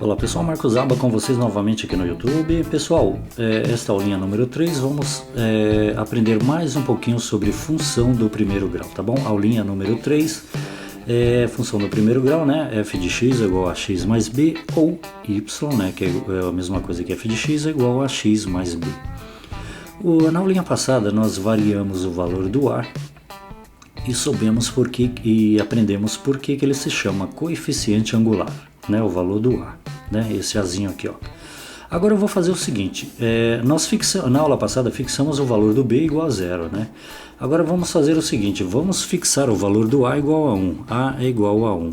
Olá pessoal, Marcos Alba com vocês novamente aqui no YouTube. Pessoal, esta aulinha número 3, vamos aprender mais um pouquinho sobre função do primeiro grau, tá bom? Aulinha número 3, função do primeiro grau, né? F de x é igual a x mais b, ou y, né? Que é a mesma coisa que f de x é igual a x mais b. Na aulinha passada nós variamos o valor do a e soubemos por que, e aprendemos por que ele se chama coeficiente angular, né? O valor do a, né? Esse azinho aqui, ó. Agora eu vou fazer o seguinte, na aula passada fixamos o valor do b igual a zero, né? Agora vamos fazer o seguinte, vamos fixar o valor do a igual a 1, a é igual a 1.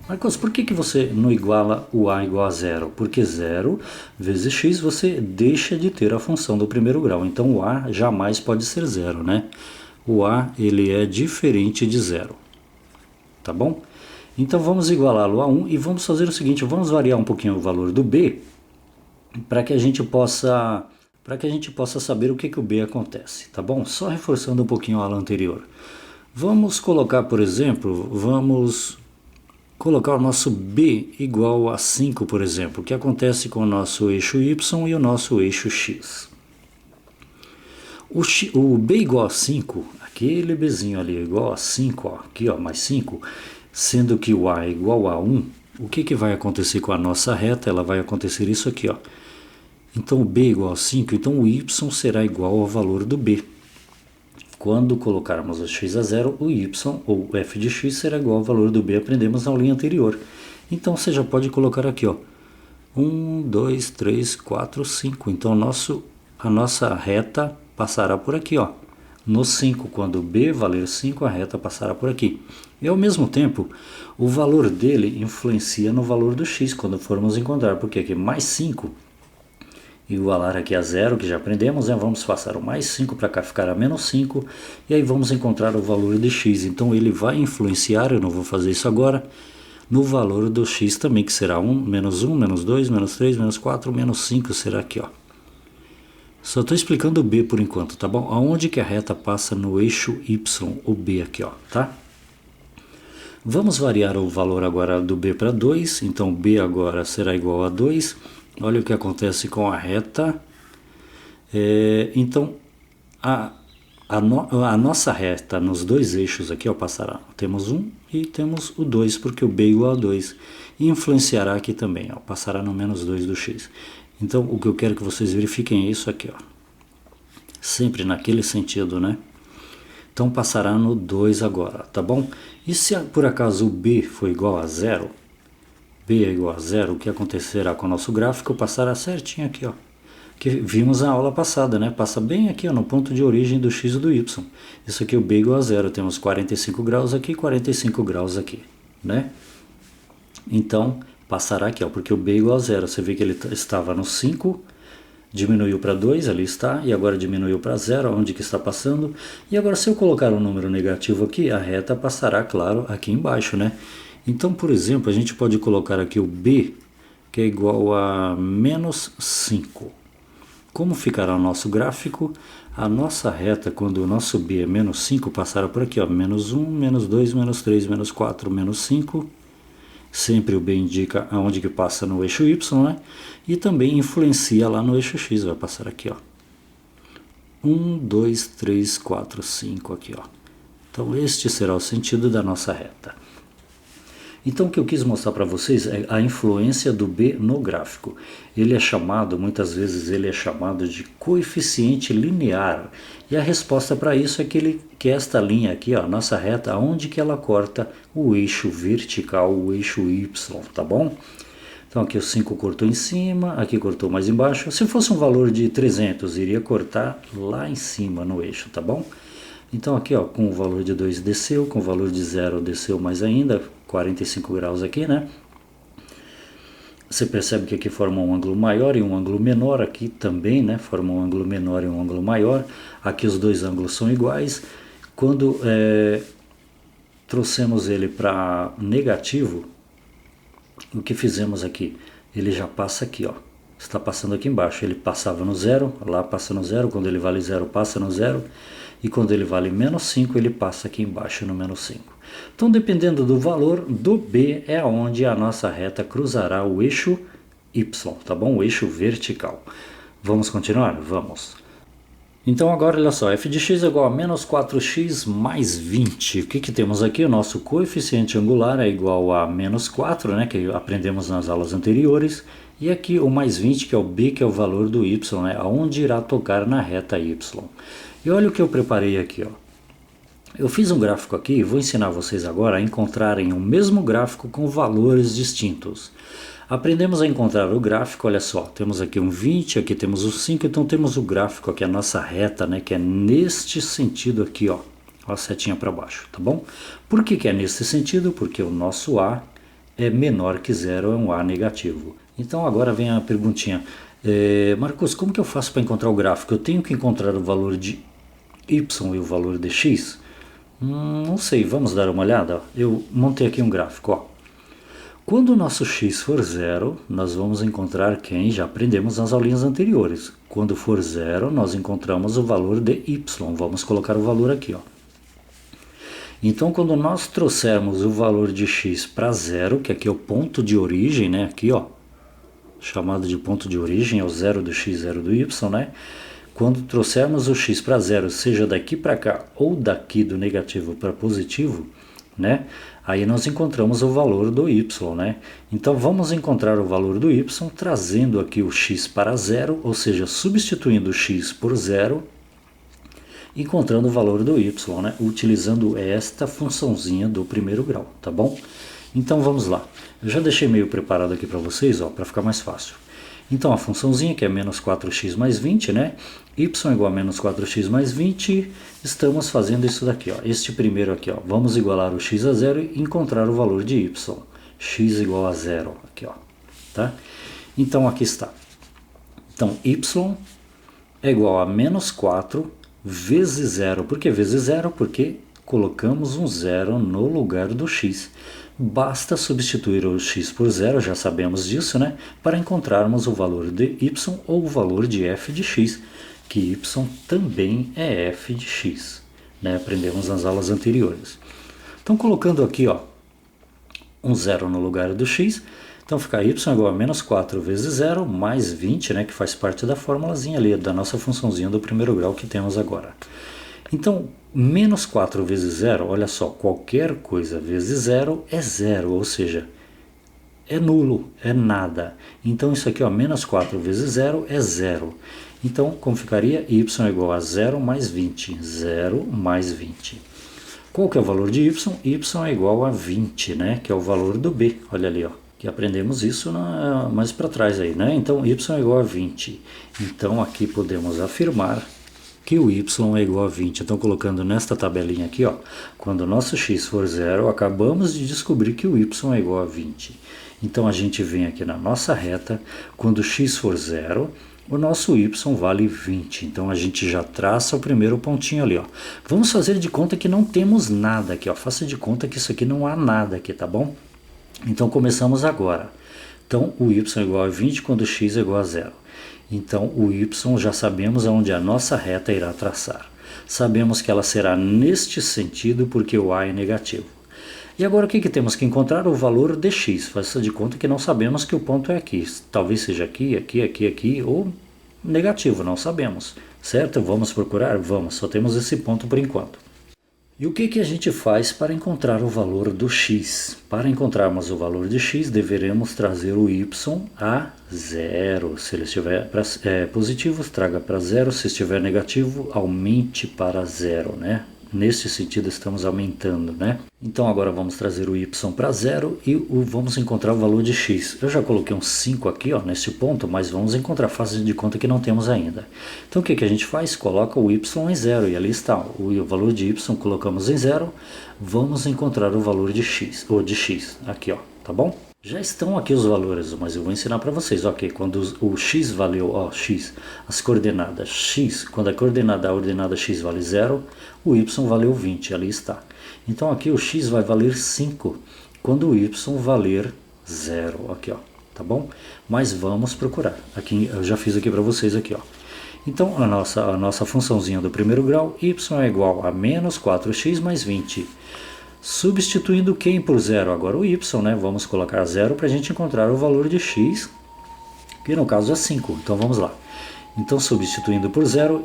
Marcos, por que você não iguala o a igual a zero? Porque 0 vezes x você deixa de ter a função do primeiro grau, então o a jamais pode ser zero, né? O a ele é diferente de zero, tá bom? Então vamos igualá-lo a 1 e vamos fazer o seguinte, vamos variar um pouquinho o valor do b para que a gente possa saber o que o b acontece, tá bom? Só reforçando um pouquinho a aula anterior. Vamos colocar, por exemplo, vamos colocar o nosso b igual a 5, por exemplo, que acontece com o nosso eixo y e o nosso eixo x. O b igual a 5, aquele bzinho ali igual a 5, ó, aqui ó, mais 5, sendo que o a é igual a 1, o que vai acontecer com a nossa reta? Ela vai acontecer isso aqui, ó. Então o b é igual a 5, então o y será igual ao valor do b. Quando colocarmos o x a zero, o y, ou f de x, será igual ao valor do b, aprendemos na aulinha anterior. Então você já pode colocar aqui, ó, 1, 2, 3, 4, 5. Então a nossa reta passará por aqui, ó. No 5, quando b valer 5, a reta passará por aqui. E ao mesmo tempo, o valor dele influencia no valor do x, quando formos encontrar, porque aqui mais 5, igualar aqui a zero, que já aprendemos, né? Vamos passar o mais 5 para cá ficar a menos 5, e aí vamos encontrar o valor de x. Então ele vai influenciar, eu não vou fazer isso agora, no valor do x também, que será 1, menos 2, menos 3, menos 4, menos 5, será aqui, ó. Só estou explicando o b por enquanto, tá bom? Aonde que a reta passa no eixo y, o b aqui, ó, tá? Vamos variar o valor agora do b para 2, então b agora será igual a 2. Olha o que acontece com a reta. Então, a nossa reta nos dois eixos aqui, ó, passará. Temos 1 e temos o 2, porque o b é igual a 2. E influenciará aqui também, ó, passará no menos 2 do x. Então, o que eu quero que vocês verifiquem é isso aqui, ó. Sempre naquele sentido, né? Então, passará no 2 agora, tá bom? E se por acaso o b for igual a zero, b é igual a zero, o que acontecerá com o nosso gráfico? Passará certinho aqui, ó. Que vimos na aula passada, né? Passa bem aqui, ó, no ponto de origem do x e do y. Isso aqui é o b igual a zero. Temos 45 graus aqui, 45 graus aqui, né? Então, passará aqui, ó, porque o b é igual a zero. Você vê que ele estava no 5, diminuiu para 2, ali está, e agora diminuiu para 0, onde que está passando. E agora, se eu colocar um número negativo aqui, a reta passará, claro, aqui embaixo, né? Então, por exemplo, a gente pode colocar aqui o b, que é igual a menos 5. Como ficará o nosso gráfico? A nossa reta, quando o nosso b é menos 5, passará por aqui, ó, menos 1, menos 2, menos 3, menos 4, menos 5. Sempre o b indica aonde que passa no eixo y, né? E também influencia lá no eixo x, vai passar aqui, ó. 1, 2, 3, 4, 5 aqui, ó. Então este será o sentido da nossa reta. Então o que eu quis mostrar para vocês é a influência do b no gráfico. Ele é chamado, muitas vezes ele é chamado de coeficiente linear. E a resposta para isso é que esta linha aqui, ó, nossa reta, onde que ela corta o eixo vertical, o eixo y, tá bom? Então aqui o 5 cortou em cima, aqui cortou mais embaixo. Se fosse um valor de 300, iria cortar lá em cima no eixo, tá bom? Então aqui, ó, com o valor de 2 desceu, com o valor de 0 desceu mais ainda, 45 graus aqui, né? Você percebe que aqui forma um ângulo maior e um ângulo menor, aqui também, né? Forma um ângulo menor e um ângulo maior. Aqui os dois ângulos são iguais. Quando trouxemos ele para negativo, o que fizemos aqui? Ele já passa aqui, ó. Está passando aqui embaixo. Ele passava no zero, lá passa no zero, quando ele vale zero, passa no zero. e quando ele vale menos 5, ele passa aqui embaixo no menos 5. Então, dependendo do valor do B, é onde a nossa reta cruzará o eixo Y, tá bom? O eixo vertical. Vamos continuar? Vamos. Então agora olha só, f de x é igual a menos 4x mais 20. O que temos aqui? O nosso coeficiente angular é igual a menos 4, né, que aprendemos nas aulas anteriores. E aqui o mais 20, que é o b, que é o valor do y, né, aonde irá tocar na reta y. E olha o que eu preparei aqui, ó. Eu fiz um gráfico aqui e vou ensinar vocês agora a encontrarem o mesmo gráfico com valores distintos. Aprendemos a encontrar o gráfico, olha só, temos aqui um 20, aqui temos o 5, então temos o gráfico aqui, a nossa reta, né, que é neste sentido aqui, ó a setinha para baixo, tá bom? Por que é nesse sentido? Porque o nosso A é menor que zero, é um A negativo. Então agora vem a perguntinha, Marcos, como que eu faço para encontrar o gráfico? Eu tenho que encontrar o valor de Y e o valor de X? Não sei, vamos dar uma olhada? Eu montei aqui um gráfico, ó. Quando o nosso x for zero, nós vamos encontrar quem já aprendemos nas aulinhas anteriores. Quando for zero, nós encontramos o valor de y. Vamos colocar o valor aqui, ó. Então, quando nós trouxermos o valor de x para zero, que aqui é o ponto de origem, né? Aqui, ó, chamado de ponto de origem, é o zero do x, zero do y, né? Quando trouxermos o x para zero, seja daqui para cá ou daqui do negativo para positivo, né? Aí nós encontramos o valor do y, né? Então vamos encontrar o valor do y trazendo aqui o x para zero, ou seja, substituindo o x por zero, encontrando o valor do y, né? Utilizando esta funçãozinha do primeiro grau, tá bom? Então vamos lá. Eu já deixei meio preparado aqui para vocês, ó, para ficar mais fácil. Então a funçãozinha que é menos 4x mais 20, né? Y igual a menos 4x mais 20, estamos fazendo isso daqui, ó. Este primeiro aqui, ó. Vamos igualar o x a zero e encontrar o valor de y. X igual a zero, aqui, ó. Tá? Então aqui está. Então y é igual a menos 4 vezes zero. Por que vezes zero? Porque colocamos um zero no lugar do x. Basta substituir o x por zero, já sabemos disso, né? Para encontrarmos o valor de y ou o valor de f de x, que y também é f de x, né? Aprendemos nas aulas anteriores. Então, colocando aqui, ó, um zero no lugar do x, então fica y igual a menos 4 vezes zero mais 20, né? Que faz parte da formulazinha ali, da nossa funçãozinha do primeiro grau que temos agora. Então, menos 4 vezes zero, olha só, qualquer coisa vezes zero é zero, ou seja, é nulo, é nada. Então isso aqui, ó, menos 4 vezes zero é zero. Então, como ficaria? Y igual a 0 mais 20. 0 mais 20. Qual que é o valor de y? Y é igual a 20, né? Que é o valor do b. Olha ali, ó. Que aprendemos isso mais para trás aí, né? Então, y é igual a 20. Então, aqui podemos afirmar que o y é igual a 20. Então, colocando nesta tabelinha aqui, ó, quando o nosso x for zero, acabamos de descobrir que o y é igual a 20. Então, a gente vem aqui na nossa reta, quando x for zero, o nosso y vale 20. Então, a gente já traça o primeiro pontinho ali, ó. Vamos fazer de conta que não temos nada aqui, ó. Faça de conta que isso aqui não há nada aqui, tá bom? Então, começamos agora. Então, o y é igual a 20 quando x é igual a zero. Então, o y já sabemos aonde a nossa reta irá traçar. Sabemos que ela será neste sentido porque o a é negativo. E agora o que temos que encontrar? O valor de x. Faça de conta que não sabemos que o ponto é aqui. Talvez seja aqui, aqui, aqui, aqui ou negativo, não sabemos. Certo? Vamos procurar? Vamos, só temos esse ponto por enquanto. E o que a gente faz para encontrar o valor do x? Para encontrarmos o valor de x, deveremos trazer o y a zero. Se ele estiver positivo, traga para zero. Se estiver negativo, aumente para zero, né? Nesse sentido, estamos aumentando, né? Então, agora vamos trazer o y para zero e vamos encontrar o valor de x. Eu já coloquei um 5 aqui, ó, nesse ponto, mas vamos encontrar, faça de conta que não temos ainda. Então, o que a gente faz? Coloca o y em zero e ali está. O valor de y colocamos em zero, vamos encontrar o valor de x, ou de x, aqui, ó, tá bom? Já estão aqui os valores, mas eu vou ensinar para vocês, ok? Quando o x valeu, ó, x, as coordenadas x, quando a ordenada x vale 0, o y valeu 20, ali está. Então aqui o x vai valer 5, quando o y valer 0, aqui, ó, tá bom? Mas vamos procurar, aqui eu já fiz aqui para vocês aqui, ó. Então a nossa funçãozinha do primeiro grau, y é igual a menos 4x mais 20. Substituindo quem por zero? Agora o y, né? Vamos colocar zero para a gente encontrar o valor de x, que no caso é 5. Então vamos lá. Então substituindo por zero,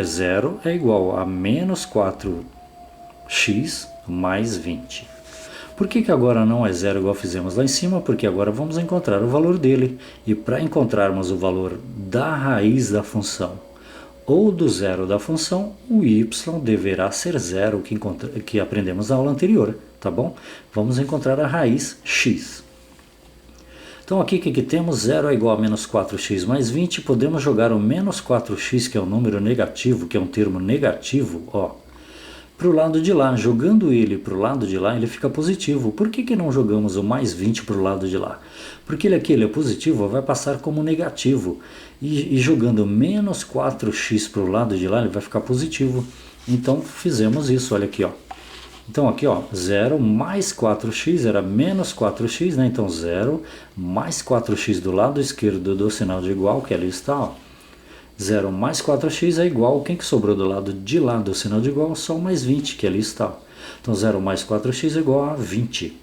zero é igual a menos 4x mais 20. Por que agora não é zero igual fizemos lá em cima? Porque agora vamos encontrar o valor dele. E para encontrarmos o valor da raiz da função ou do zero da função, o y deverá ser zero, que aprendemos na aula anterior, tá bom? Vamos encontrar a raiz x. Então aqui o que temos? Zero é igual a menos 4x mais 20. Podemos jogar o menos 4x, que é um número negativo, que é um termo negativo, ó, para o lado de lá. Jogando ele para o lado de lá, ele fica positivo. Por que não jogamos o mais 20 para o lado de lá? Porque ele é positivo, vai passar como negativo. E jogando menos 4x para o lado de lá, ele vai ficar positivo. Então fizemos isso, olha aqui, ó. Então aqui, ó, 0 mais 4x era menos 4x, né? Então 0 mais 4x do lado esquerdo do sinal de igual, que ali está, ó. 0 mais 4x é igual, quem que sobrou do lado de lá do sinal de igual? Só o mais 20, que ali está. Então 0 mais 4x é igual a 20.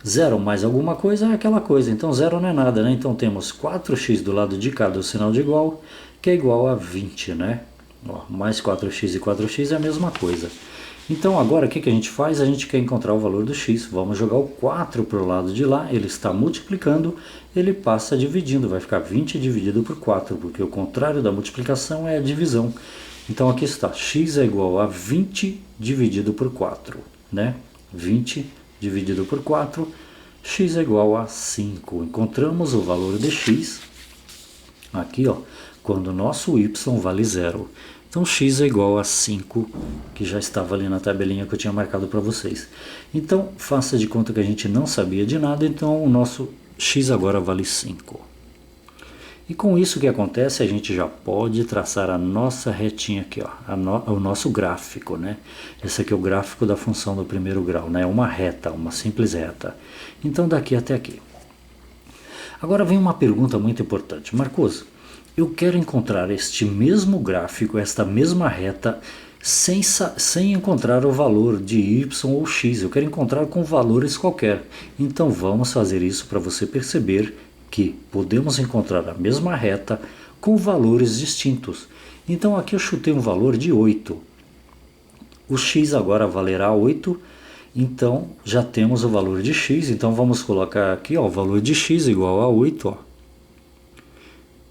0 mais alguma coisa é aquela coisa, então 0 não é nada, né? Então temos 4x do lado de cá do sinal de igual, que é igual a 20, né? Ó, mais 4x e 4x é a mesma coisa. Então agora o que a gente faz? A gente quer encontrar o valor do x. Vamos jogar o 4 para o lado de lá, ele está multiplicando, ele passa dividindo, vai ficar 20 dividido por 4, porque o contrário da multiplicação é a divisão. Então aqui está, x é igual a 20 dividido por 4, né? 20 dividido por 4, x é igual a 5. Encontramos o valor de x aqui, ó, quando o nosso y vale 0. Então x é igual a 5, que já estava ali na tabelinha que eu tinha marcado para vocês. Então faça de conta que a gente não sabia de nada, então o nosso x agora vale 5. E com isso o que acontece, a gente já pode traçar a nossa retinha aqui, ó, o nosso gráfico, né? Esse aqui é o gráfico da função do primeiro grau, né? Uma reta, uma simples reta. Então daqui até aqui. Agora vem uma pergunta muito importante. Marcos, eu quero encontrar este mesmo gráfico, esta mesma reta, sem encontrar o valor de y ou x. Eu quero encontrar com valores qualquer. Então vamos fazer isso para você perceber que podemos encontrar a mesma reta com valores distintos. Então aqui eu chutei um valor de 8. O x agora valerá 8, então já temos o valor de x. Então vamos colocar aqui, ó, o valor de x igual a 8. Ó.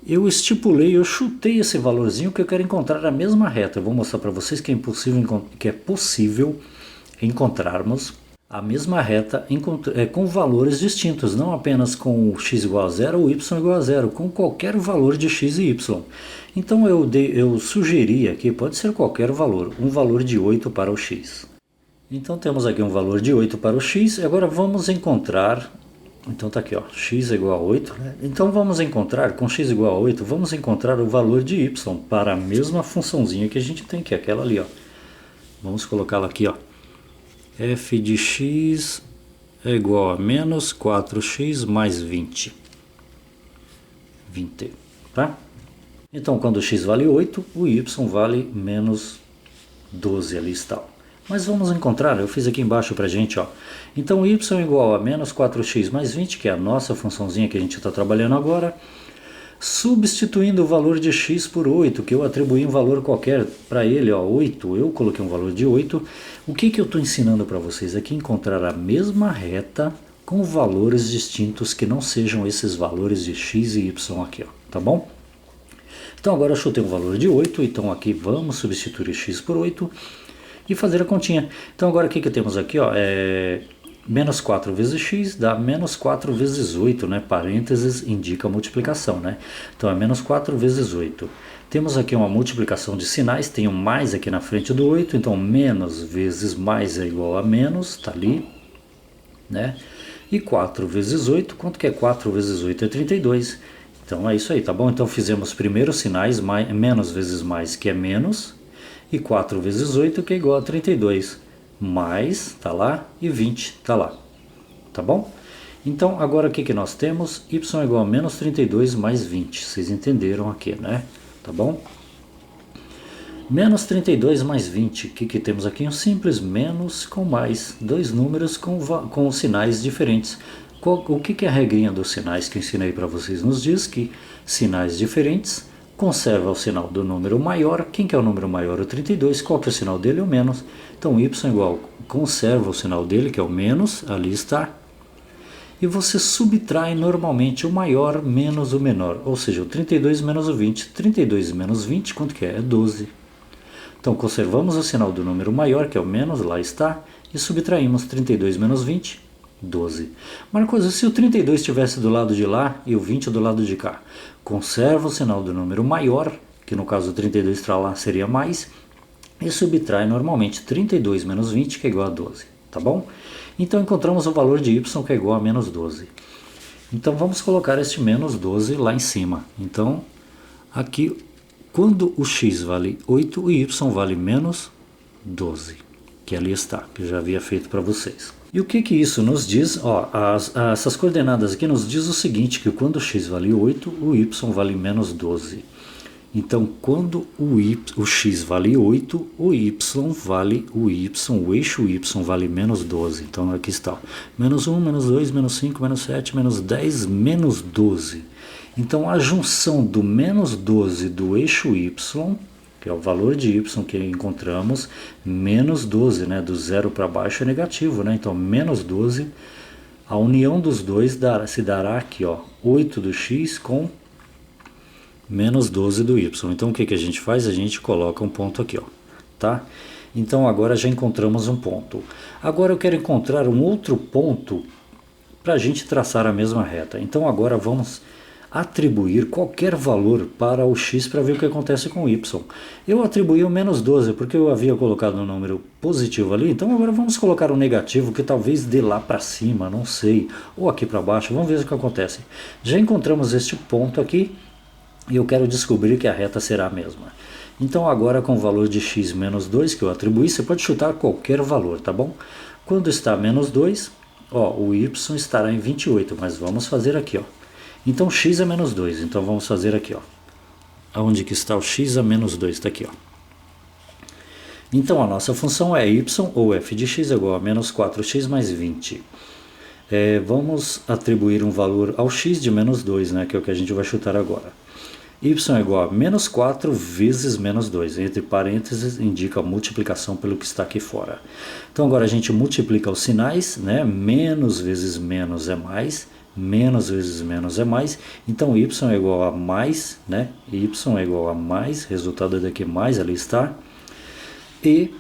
Eu estipulei, eu chutei esse valorzinho que eu quero encontrar a mesma reta. Eu vou mostrar para vocês que é possível encontrarmos a mesma reta com valores distintos, não apenas com o x igual a 0 ou y igual a 0, com qualquer valor de x e y. Então eu sugeri aqui, pode ser qualquer valor, um valor de 8 para o x. Então temos aqui um valor de 8 para o x, e agora vamos encontrar, então está aqui, ó, x é igual a 8, né? Então vamos encontrar, com x igual a 8, vamos encontrar o valor de y para a mesma funçãozinha que a gente tem, que é aquela ali, ó. Vamos colocá-la aqui, ó. F de x é igual a menos 4x mais 20. 20, tá? Então, quando x vale 8, o y vale menos 12, ali está. Mas vamos encontrar, eu fiz aqui embaixo pra gente, ó. Então, y é igual a menos 4x mais 20, que é a nossa funçãozinha que a gente está trabalhando agora, substituindo o valor de x por 8, que eu atribuí um valor qualquer para ele, ó, 8, eu coloquei um valor de 8. O que eu estou ensinando para vocês aqui? Encontrar a mesma reta com valores distintos que não sejam esses valores de x e y aqui, ó, tá bom? Então agora eu chutei um valor de 8, então aqui vamos substituir x por 8 e fazer a continha. Então agora o que temos aqui, ó, menos 4 vezes x dá menos 4 vezes 8, né? Parênteses indica a multiplicação, né? Então é menos 4 vezes 8. Temos aqui uma multiplicação de sinais, tem um mais aqui na frente do 8, então menos vezes mais é igual a menos, tá ali, né? E 4 vezes 8, quanto que é 4 vezes 8? É 32. Então é isso aí, tá bom? Então fizemos primeiro os sinais, menos vezes mais, que é menos, e 4 vezes 8, que é igual a 32. Mais, tá lá, e 20, tá lá, tá bom? Então agora o que nós temos? Y é igual a menos 32 mais 20, vocês entenderam aqui, né? tá bom? Menos 32 mais 20, o que temos aqui? Um simples menos com mais, dois números com sinais diferentes. O que é a regrinha dos sinais que eu ensinei para vocês? Nos diz que sinais diferentes conserva o sinal do número maior. Quem que é o número maior? O 32. Qual que é o sinal dele? O menos. Então y igual, conserva o sinal dele, que é o menos, ali está. E você subtrai normalmente o maior menos o menor, ou seja, o 32 menos o 20. 32 menos 20, quanto que é? É 12. Então conservamos o sinal do número maior, que é o menos, lá está, e subtraímos 32 menos 20, 12. Marcos, se o 32 estivesse do lado de lá e o 20 do lado de cá, conserva o sinal do número maior, que no caso o 32 para lá seria mais, e subtrai normalmente 32 menos 20, que é igual a 12, tá bom? Então encontramos o valor de y, que é igual a menos 12. Então vamos colocar este menos 12 lá em cima. Então aqui, quando o x vale 8, o y vale menos 12, que ali está, que eu já havia feito para vocês. E o que isso nos diz? Ó, essas coordenadas aqui nos diz o seguinte, que quando o x vale 8, o y vale menos 12. Então, quando o x vale 8, o eixo y vale menos 12. Então, aqui está, menos 1, menos 2, menos 5, menos 7, menos 10, menos 12. Então, a junção do menos 12 do eixo y, que é o valor de y que encontramos, menos 12, né, do zero para baixo é negativo, né? Então, menos 12, a união dos dois se dará aqui, ó, 8 do x com menos 12 do y. Então o que a gente faz? A gente coloca um ponto aqui, ó, tá? Então agora já encontramos um ponto. Agora eu quero encontrar um outro ponto para a gente traçar a mesma reta. Então agora vamos atribuir qualquer valor para o x para ver o que acontece com o y. Eu atribuí o menos 12 porque eu havia colocado um número positivo ali, então agora vamos colocar um negativo que talvez dê lá para cima, não sei, ou aqui para baixo, vamos ver o que acontece. Já encontramos este ponto aqui, e eu quero descobrir que a reta será a mesma. Então agora com o valor de x menos 2 que eu atribuí, você pode chutar qualquer valor, tá bom? Quando está menos 2, ó, o y estará em 28, mas vamos fazer aqui, ó. Então x é menos 2, então vamos fazer aqui, ó. Onde que está o x a menos 2? Está aqui, ó. Então a nossa função é y, ou f de x, igual a menos 4x mais 20. Vamos atribuir um valor ao x de menos 2, né, que é o que a gente vai chutar agora. Y é igual a menos 4 vezes menos 2. Entre parênteses indica a multiplicação pelo que está aqui fora. Então agora a gente multiplica os sinais, né? Menos vezes menos é mais. Menos vezes menos é mais. Então y é igual a mais, né? Y é igual a mais. Resultado daqui mais, ali está. E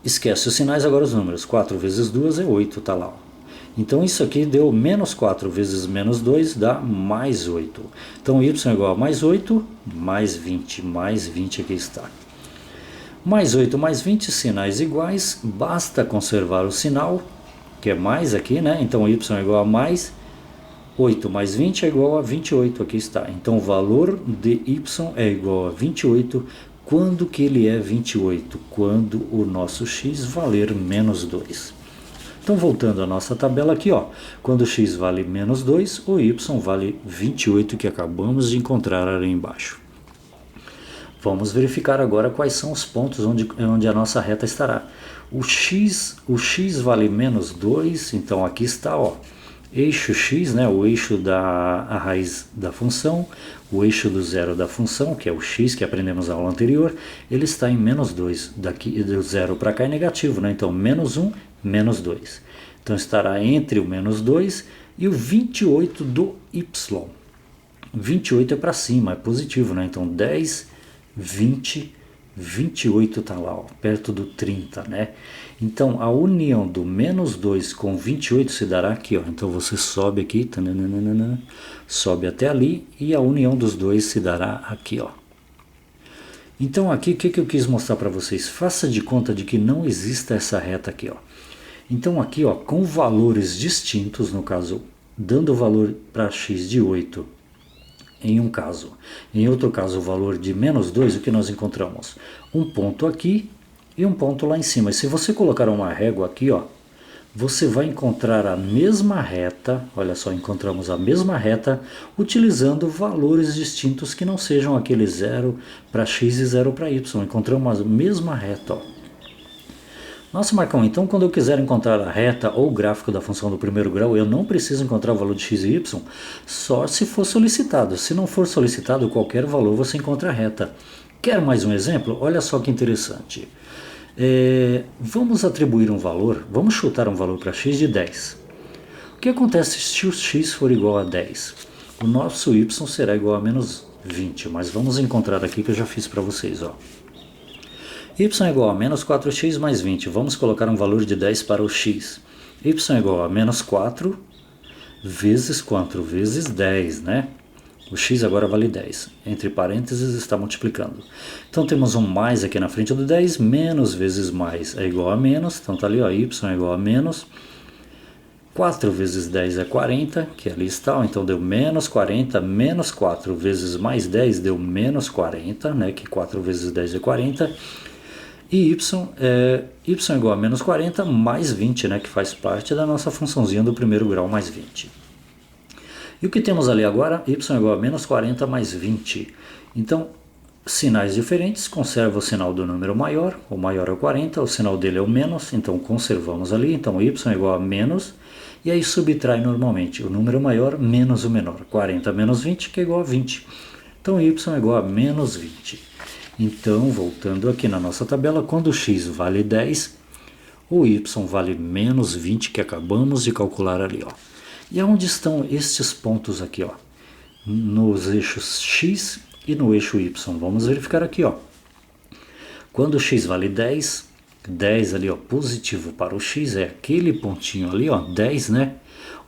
esquece os sinais, agora os números. 4 vezes 2 é 8, tá lá, ó. Então isso aqui deu menos 4 vezes menos 2 dá mais 8. Então y é igual a mais 8, mais 20 aqui está. Mais 8 mais 20, sinais iguais, basta conservar o sinal, que é mais aqui, né? Então y é igual a mais 8 mais 20 é igual a 28, aqui está. Então o valor de y é igual a 28, quando que ele é 28? Quando o nosso x valer menos 2. Então, voltando à nossa tabela aqui, ó, quando x vale menos 2, o y vale 28, que acabamos de encontrar ali embaixo. Vamos verificar agora quais são os pontos onde a nossa reta estará. O x vale menos 2, então aqui está, ó, eixo x, né, o eixo a raiz da função, o eixo do zero da função, que é o x que aprendemos na aula anterior, ele está em menos 2, daqui do zero para cá é negativo, né, então menos 1, menos 2. Então estará entre o menos 2 e o 28 do y. 28 é para cima, é positivo, né? Então 10, 20, 28 está lá, ó, perto do 30, né? Então a união do menos 2 com 28 se dará aqui, ó. Então você sobe aqui, sobe até ali e a união dos dois se dará aqui, ó. Então aqui o que eu quis mostrar para vocês? Faça de conta de que não exista essa reta aqui, ó. Então aqui, ó, com valores distintos, no caso, dando o valor para x de 8 em um caso, em outro caso o valor de menos 2, o que nós encontramos? Um ponto aqui e um ponto lá em cima. E se você colocar uma régua aqui, ó, você vai encontrar a mesma reta, olha só, encontramos a mesma reta utilizando valores distintos que não sejam aquele 0 para x e 0 para y. Encontramos a mesma reta, ó. Nossa, Marcão, então quando eu quiser encontrar a reta ou o gráfico da função do primeiro grau, eu não preciso encontrar o valor de x e y, só se for solicitado. Se não for solicitado qualquer valor, você encontra a reta. Quer mais um exemplo? Olha só que interessante. Vamos atribuir um valor, vamos chutar um valor para x de 10. O que acontece se o x for igual a 10? O nosso y será igual a menos 20, mas vamos encontrar aqui que eu já fiz para vocês, ó. Y é igual a menos 4x mais 20. Vamos colocar um valor de 10 para o x. Y é igual a menos 4 vezes quanto? Vezes 10, né? O x agora vale 10. Entre parênteses está multiplicando. Então temos um mais aqui na frente do 10. Menos vezes mais é igual a menos. Então está ali, ó, y é igual a menos. 4 vezes 10 é 40, que ali está. Ó, então deu menos 40. Menos 4 vezes mais 10 deu menos 40, né? Que 4 vezes 10 é 40. E y é igual a menos 40 mais 20, né, que faz parte da nossa funçãozinha do primeiro grau mais 20. E o que temos ali agora? Y é igual a menos 40 mais 20. Então, sinais diferentes, conserva o sinal do número maior, o maior é o 40, o sinal dele é o menos, então conservamos ali, então y é igual a menos, e aí subtrai normalmente o número maior menos o menor, 40 menos 20, que é igual a 20. Então y é igual a menos 20. Então, voltando aqui na nossa tabela, quando o x vale 10, o y vale menos 20, que acabamos de calcular ali, ó. E aonde estão estes pontos aqui, ó? Nos eixos x e no eixo y. Vamos verificar aqui, ó. Quando o x vale 10, 10 ali, ó, positivo para o x, é aquele pontinho ali, ó, 10, né?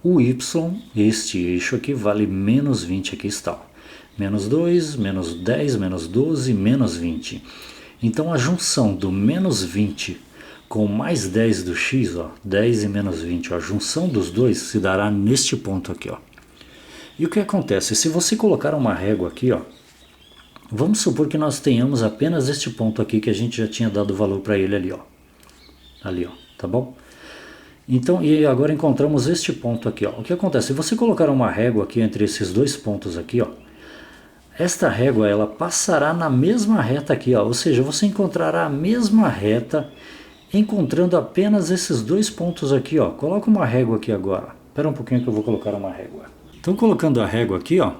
O y, este eixo aqui, vale menos 20, aqui está, ó. Menos 2, menos 10, menos 12, menos 20. Então a junção do menos 20 com mais 10 do x, ó, 10 e menos 20, ó, a junção dos dois se dará neste ponto aqui, ó. E o que acontece? Se você colocar uma régua aqui, ó, vamos supor que nós tenhamos apenas este ponto aqui que a gente já tinha dado valor para ele ali, ó. Ali, ó, tá bom? Então, e agora encontramos este ponto aqui, ó. O que acontece? Se você colocar uma régua aqui entre esses dois pontos aqui, ó, esta régua ela passará na mesma reta aqui, ó, ou seja, você encontrará a mesma reta encontrando apenas esses dois pontos aqui, ó. Coloca uma régua aqui agora. Espera um pouquinho que eu vou colocar uma régua. Então, colocando a régua aqui, ó.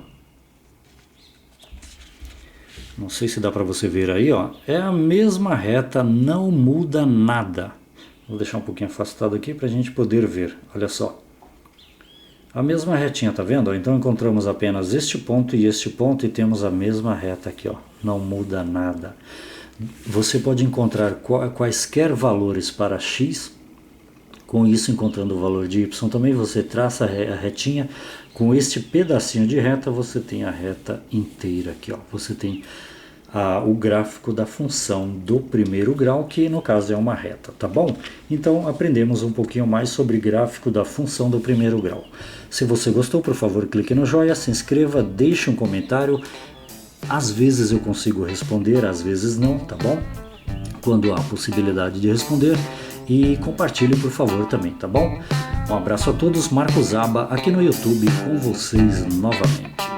Não sei se dá para você ver aí, ó. É a mesma reta, não muda nada. Vou deixar um pouquinho afastado aqui para a gente poder ver. Olha só. A mesma retinha, tá vendo? Então encontramos apenas este ponto e temos a mesma reta aqui, ó. Não muda nada. Você pode encontrar quaisquer valores para x. Com isso, encontrando o valor de y também, você traça a retinha. Com este pedacinho de reta, você tem a reta inteira aqui, ó. Você tem o gráfico da função do primeiro grau, que no caso é uma reta, tá bom? Então aprendemos um pouquinho mais sobre gráfico da função do primeiro grau. Se você gostou, por favor, clique no joinha, se inscreva, deixe um comentário. Às vezes eu consigo responder, às vezes não, tá bom? Quando há possibilidade de responder. E compartilhe, por favor, também, tá bom? Um abraço a todos, Marcos Aba, aqui no YouTube, com vocês novamente.